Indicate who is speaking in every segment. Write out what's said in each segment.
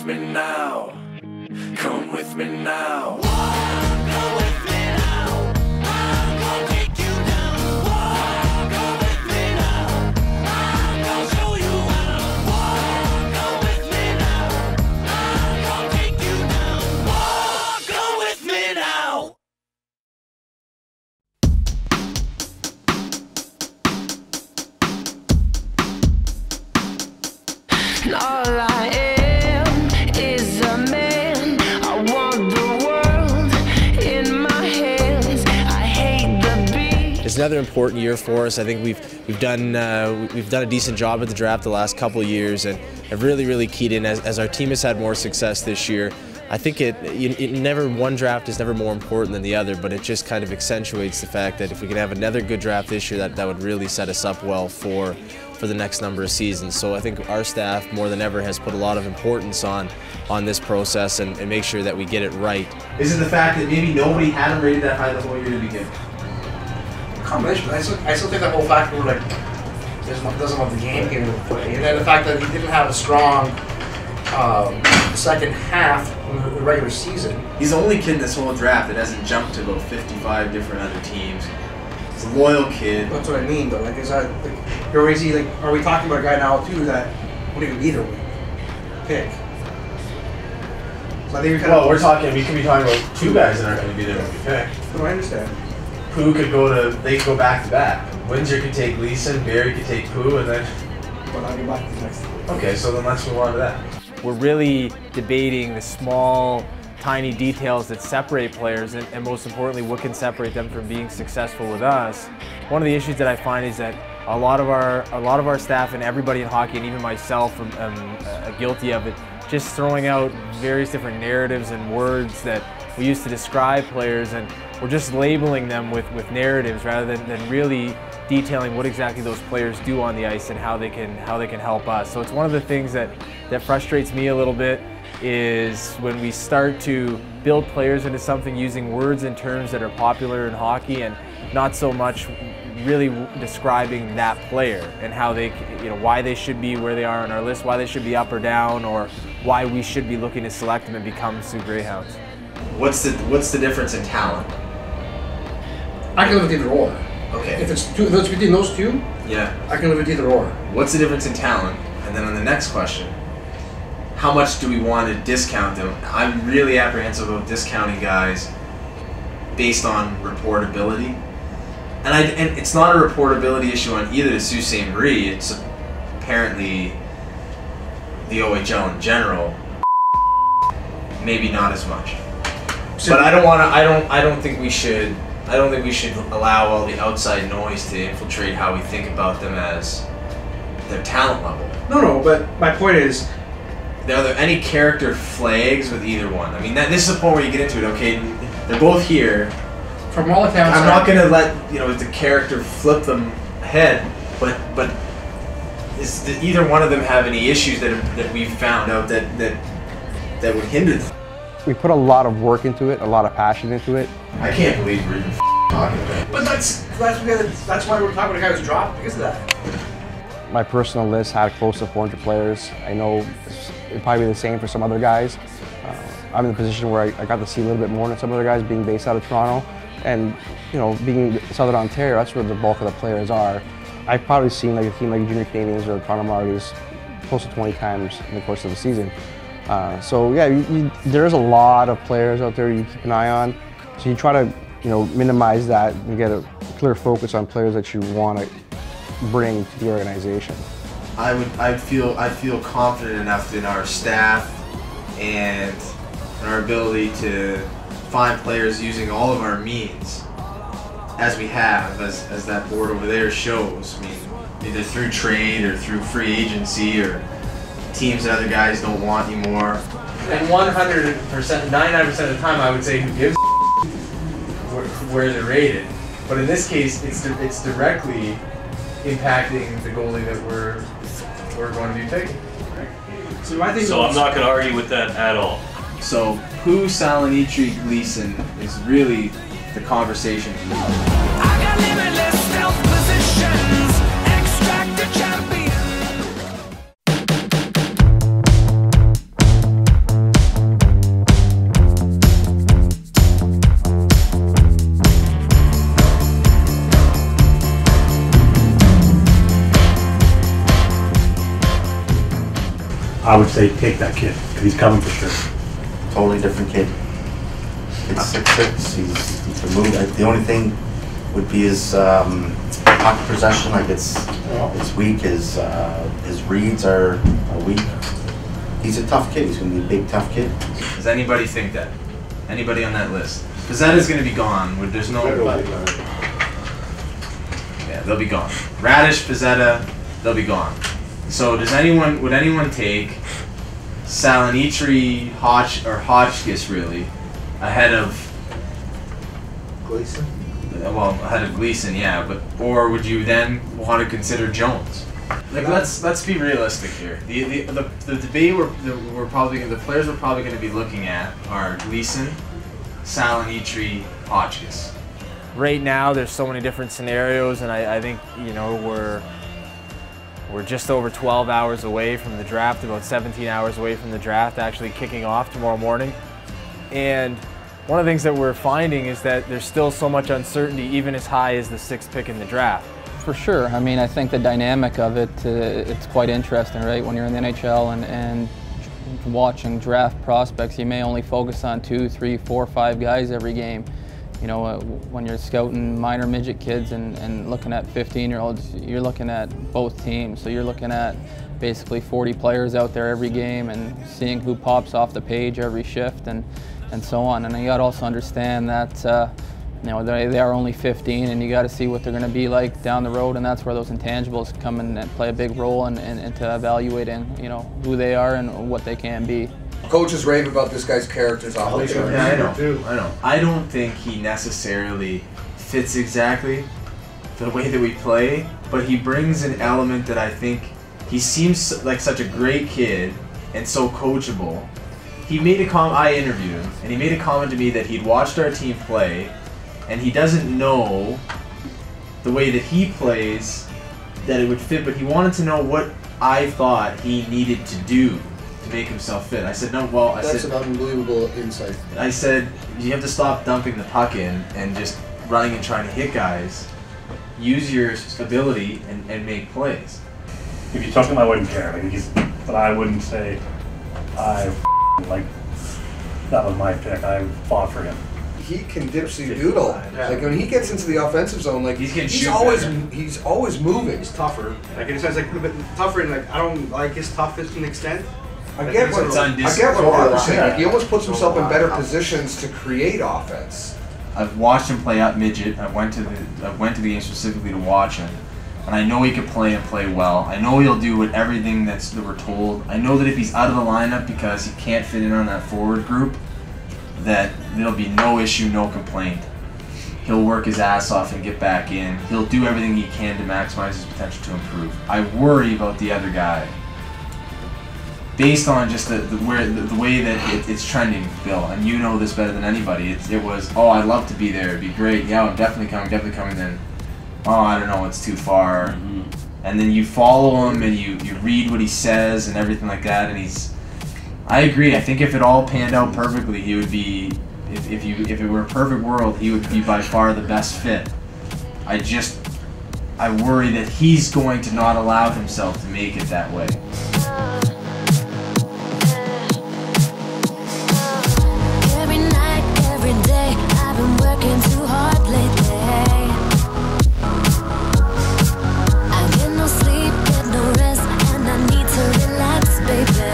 Speaker 1: with me now. Come with me now. Come with me now. I'm gonna take you down. Come with me now. I'm gonna show you how. Come with me now. I'm gonna take you down. Come with me now.
Speaker 2: And all I am is a man. I want the world in my hands. I hate the beat.
Speaker 3: It's another important year for us. I think we've done a decent job at the draft the last couple of years, and have really keyed in as our team has had more success this year. I think one draft is never more important than the other, but it just kind of accentuates the fact that if we can have another good draft this year, that would really set us up well for the next number of seasons. So I think our staff more than ever has put a lot of importance on this process and make sure that we get it right.
Speaker 4: Is it the fact that maybe nobody had him rated that high the whole year to begin?
Speaker 5: Combination, but I still think that whole factor like doesn't love the game came into play, and then the fact that he didn't have a strong second half in the regular season.
Speaker 4: He's the only kid in this whole draft that hasn't jumped to about 55 different other teams. He's a loyal kid.
Speaker 5: That's what I mean, though. Like, is that like, are we talking about a guy now too that wouldn't even either way pick? So I think
Speaker 4: we could be talking about two guys that aren't going to be there when we pick.
Speaker 5: No, I understand.
Speaker 4: Pooh could they could go back to back. Windsor could take Leeson, Barry could take Pooh, and then.
Speaker 5: But I'll get back to the next.
Speaker 4: Okay, so then let's move on to that.
Speaker 6: We're really debating the small, tiny details that separate players, and most importantly, what can separate them from being successful with us. One of the issues that I find is that a lot of our staff and everybody in hockey, and even myself, am guilty of it, just throwing out various different narratives and words that we use to describe players, and we're just labeling them with narratives rather than really detailing what exactly those players do on the ice and how they can help us. So it's one of the things that frustrates me a little bit, is when we start to build players into something using words and terms that are popular in hockey, and not so much really describing that player and how they, why they should be where they are on our list, why they should be up or down, or why we should be looking to select them and become Sioux Greyhounds.
Speaker 4: What's the difference in talent?
Speaker 5: I can live with either or.
Speaker 4: Okay.
Speaker 5: If it's between those two,
Speaker 4: yeah,
Speaker 5: I can live with either or.
Speaker 4: What's the difference in talent? And then on the next question, how much do we want to discount them? I'm really apprehensive of discounting guys based on reportability. And it's not a reportability issue on either the Sault Ste. Marie, it's apparently the OHL in general. Maybe not as much. But I don't think we should allow all the outside noise to infiltrate how we think about them as their talent level.
Speaker 5: No, but my point is,
Speaker 4: are there any character flags with either one? I mean, this is the point where you get into it. Okay, they're both here.
Speaker 5: From all accounts,
Speaker 4: I'm not going to let the character flip them ahead, but does either one of them have any issues that we've found out that would hinder them?
Speaker 7: We put a lot of work into it, a lot of passion into it.
Speaker 4: I can't believe we're even talking about it.
Speaker 5: But that's why we're talking about a guy who's dropped because of that.
Speaker 7: My personal list had close to 400 players. I know it'd probably be the same for some other guys. I'm in the position where I got to see a little bit more than some other guys, being based out of Toronto. And being Southern Ontario, that's where the bulk of the players are. I've probably seen like a team like Junior Canadians or Toronto Marlies close to 20 times in the course of the season. So yeah, there's a lot of players out there you keep an eye on. So you try to minimize that and get a clear focus on players that you want to bring to the organization.
Speaker 4: I feel confident enough in our staff and our ability to find players using all of our means, as we have, as that board over there shows. I mean, either through trade or through free agency or teams that other guys don't want anymore. And 100%, 99% of the time, I would say who gives where they're rated. But in this case, it's directly impacting the goalie that we're going to be taking.
Speaker 8: So I'm not going to argue with that at all.
Speaker 4: So Pooh, Salinitri, Gleason is really the conversation.
Speaker 1: I got limitless stealth positions. Extract the champion.
Speaker 9: I would say take that kid, because he's coming for sure.
Speaker 10: Totally different kid. It's 6'6". He can move. The only thing would be his pocket possession. Like it's weak. His reads are weak. He's a tough kid. He's going to be a big, tough kid.
Speaker 4: Does anybody think that? Anybody on that list? Pizzetta's going to be gone. There's no. Yeah, they'll be gone. Radish, Pizzetta, they'll be gone. So would anyone take Salonitri, Hotchkiss really ahead of
Speaker 5: Gleason?
Speaker 4: Well, ahead of Gleason, yeah, or would you then want to consider Jones? Like let's be realistic here. The debate the players we're probably going to be looking at are Gleason, Salonitri, Hotchkiss.
Speaker 6: Right now, there's so many different scenarios, and I think we're just over 12 hours away from the draft, about 17 hours away from the draft actually kicking off tomorrow morning. And one of the things that we're finding is that there's still so much uncertainty, even as high as the 6th pick in the draft.
Speaker 11: For sure. I mean, I think the dynamic of it, it's quite interesting, right? When you're in the NHL and watching draft prospects, you may only focus on 2, 3, 4, 5 guys every game. You know, when you're scouting minor midget kids and looking at 15-year-olds, you're looking at both teams. So you're looking at basically 40 players out there every game and seeing who pops off the page every shift and so on. And you got to also understand that you know, they are only 15, and you got to see what they're going to be like down the road, and that's where those intangibles come in and play a big role into evaluating, you know, who they are and what they can be.
Speaker 5: Coaches rave about this guy's characters off the show.
Speaker 4: Yeah, I know. I don't think he necessarily fits exactly the way that we play, but he brings an element that I think he seems like such a great kid and so coachable. He made a comment. I interviewed him, and he made a comment to me that he'd watched our team play, and he doesn't know the way that he plays that it would fit, but he wanted to know what I thought he needed to do to make himself fit. I said, no, well,
Speaker 5: That's an unbelievable insight.
Speaker 4: I said, you have to stop dumping the puck in and just running and trying to hit guys. Use your ability and make plays.
Speaker 9: If you took him, I wouldn't care. But I wouldn't say like that was my pick. I fought for him.
Speaker 5: He can dipsy doodle. Like when he gets into the offensive zone, like he's always moving.
Speaker 12: He's tougher. Like in a sense, like a bit tougher, and like I don't like his toughness to an extent.
Speaker 5: I get what Robert's saying. Like he almost puts himself in better positions to create offense.
Speaker 4: I've watched him play out midget. I went to the game specifically to watch him, and I know he can play and play well. I know he'll do everything that we're told. I know that if he's out of the lineup because he can't fit in on that forward group, that there'll be no issue, no complaint. He'll work his ass off and get back in. He'll do everything he can to maximize his potential to improve. I worry about the other guy based on just the way that it's trending, Bill, and you know this better than anybody. It was, oh, I'd love to be there, it'd be great, yeah, I'm definitely coming, then, oh, I don't know, it's too far. And then you follow him and you read what he says and everything like that, and I agree. I think if it all panned out perfectly, he would be, if it were a perfect world, he would be by far the best fit. I worry that he's going to not allow himself to make it that way.
Speaker 2: Every night, every day, I've been working too hard lately. I get no sleep, get no rest, and I need to relax, baby.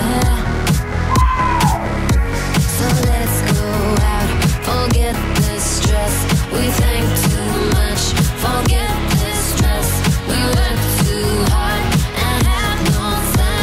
Speaker 2: Forget this stress, we think too much. Forget this stress, we work too hard and have no time.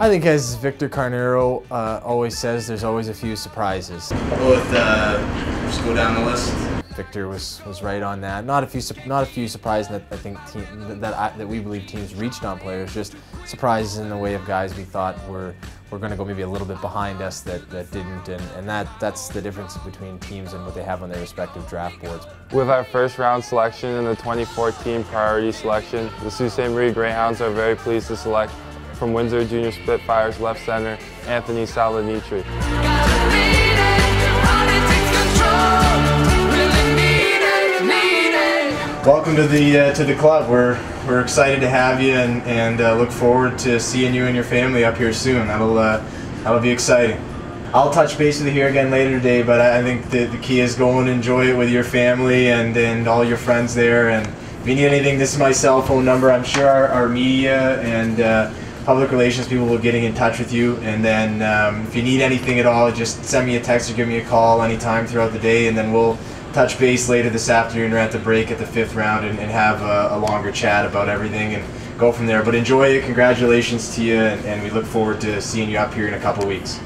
Speaker 6: I think, as Victor Carnero always says, there's always a few surprises.
Speaker 4: Just go down the list.
Speaker 6: Victor was right on that. Not a few surprises that I think that we believe teams reached on players. Just surprises in the way of guys we thought were going to go maybe a little bit behind us that didn't, and that's the difference between teams and what they have on their respective draft boards.
Speaker 13: With our first round selection in the 2014 Priority Selection, the Sault Ste. Marie Greyhounds are very pleased to select from Windsor Junior Spitfires left center Anthony Salanitri.
Speaker 4: Welcome to the club. We're excited to have you and look forward to seeing you and your family up here soon. That'll be exciting. I'll touch base with you here again later today, but I think the key is go and enjoy it with your family and all your friends there. And if you need anything, this is my cell phone number. I'm sure our media and public relations people will get in touch with you. And then if you need anything at all, just send me a text or give me a call anytime throughout the day, and then we'll touch base later this afternoon or at the break at the 5th round and have a longer chat about everything and go from there. But enjoy it. Congratulations to you, and we look forward to seeing you up here in a couple weeks.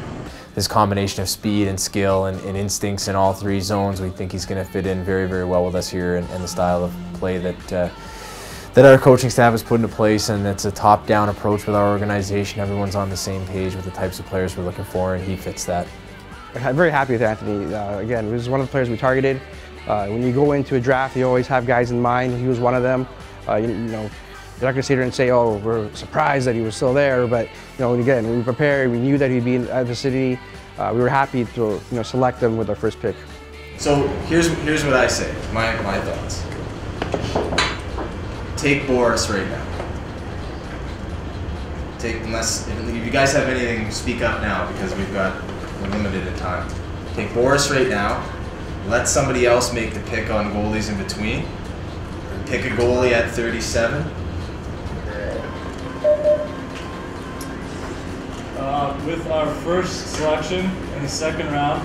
Speaker 6: This combination of speed and skill and instincts in all three zones, we think he's going to fit in very, very well with us here, and the style of play that our coaching staff has put into place, and it's a top-down approach with our organization. Everyone's on the same page with the types of players we're looking for, and he fits that.
Speaker 7: I'm very happy with Anthony. Again, he was one of the players we targeted. When you go into a draft, you always have guys in mind. He was one of them. You know, you're not going to sit here and say, "Oh, we're surprised that he was still there." But again, we prepared. We knew that he'd be at the city. We were happy to select him with our first pick.
Speaker 4: So here's what I say. My thoughts. Take Boris right now. If you guys have anything, speak up now because we're limited in time. Take Boris right now. Let somebody else make the pick on goalies in between. Pick a goalie at 37.
Speaker 14: With our first selection in the second round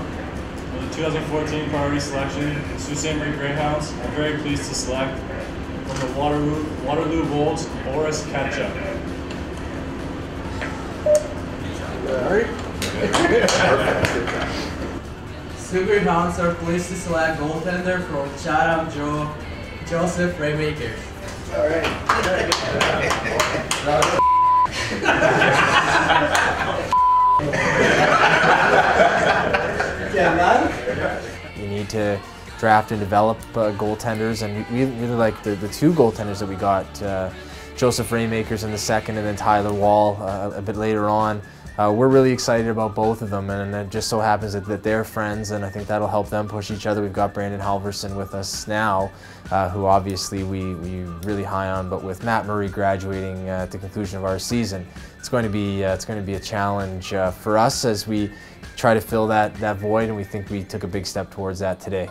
Speaker 14: of the 2014 Priority Selection, Sault Ste. Marie Greyhounds, I'm very pleased to select from the Waterloo Wolves, Boris Ketchup.
Speaker 15: Sault Greyhounds are pleased to select goaltender from Chatham Joseph Raymaker.
Speaker 12: All right.
Speaker 6: You need to draft and develop goaltenders, and we really like the two goaltenders that we got, Joseph Raymakers in the second, and then Tyler Wall a bit later on. We're really excited about both of them, and it just so happens that they're friends, and I think that'll help them push each other. We've got Brandon Halverson with us now, who obviously we really high on, but with Matt Murray graduating at the conclusion of our season, it's going to be a challenge for us as we try to fill that void, and we think we took a big step towards that today.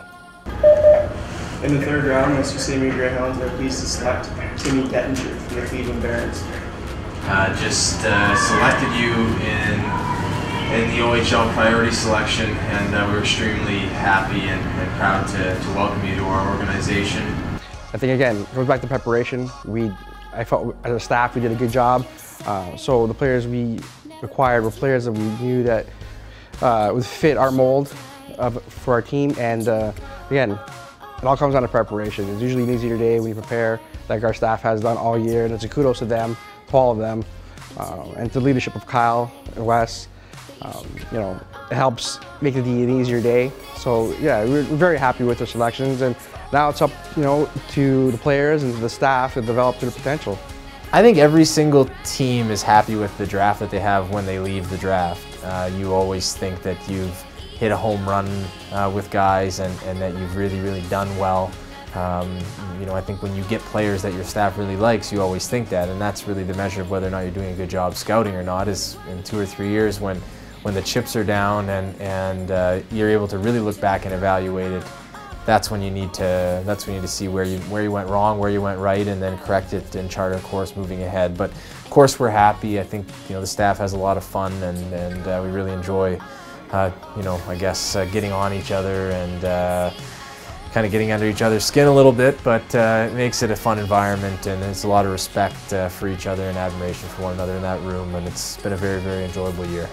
Speaker 16: In the third round, the Sault Ste. Marie Greyhounds are pleased to select Timmy Dettinger from the Cleveland Barons.
Speaker 4: Just selected you in the OHL Priority Selection, and we're extremely happy and proud to welcome you to our organization.
Speaker 7: I think, again, it goes back to preparation. I felt as a staff we did a good job. So the players we acquired were players that we knew that would fit our mold for our team, and again, it all comes down to preparation. It's usually an easier day when you prepare, like our staff has done all year, and it's a kudos to them, to all of them, and to the leadership of Kyle and Wes. It helps make it an easier day. So yeah, we're very happy with their selections, and now it's up to the players and to the staff to develop their potential.
Speaker 6: I think every single team is happy with the draft that they have when they leave the draft. You always think that you've hit a home run with guys and that you've really done well. I think when you get players that your staff really likes, you always think that, and that's really the measure of whether or not you're doing a good job scouting or not, is in 2 or 3 years when the chips are down and you're able to really look back and evaluate it. That's when you need to see where you went wrong, where you went right, and then correct it and chart a course moving ahead. But of course we're happy. I think the staff has a lot of fun, and we really enjoy I guess getting on each other and kind of getting under each other's skin a little bit, but it makes it a fun environment, and there's a lot of respect for each other and admiration for one another in that room, and it's been a very, very enjoyable year.